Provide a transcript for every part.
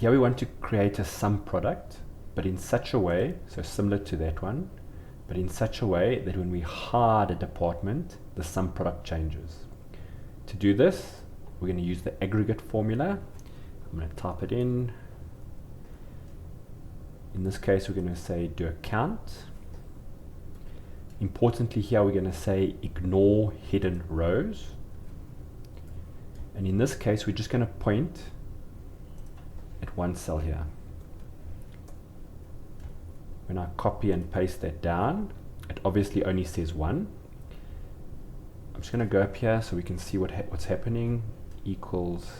here we want to create a sum product, but in such a way, so similar to that one, but in such a way that when we hide a department, the sum product changes. To do this, we're going to use the aggregate formula. I'm going to type it in. In this case, we're going to say do a count. Importantly here, we're going to say ignore hidden rows. And in this case, we're just going to point at one cell here. When I copy and paste that down, it obviously only says 1. I'm just going to go up here so we can see what's happening. Equals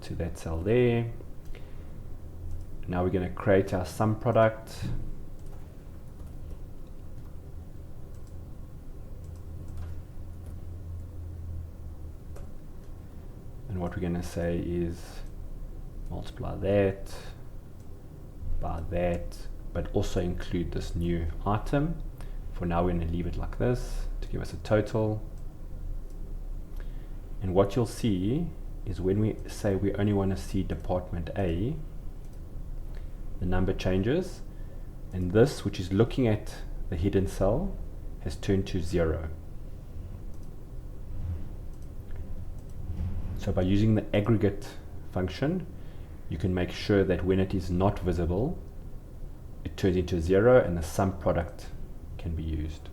to that cell there. Now we're going to create our sum product. And what we're going to say is multiply that by that, but also include this new item. For now, we're going to leave it like this to give us a total. And what you'll see is when we say we only want to see department A, the number changes, and this, which is looking at the hidden cell, has turned to 0. So by using the aggregate function, you can make sure that when it is not visible, it turns into 0 and the sum product can be used.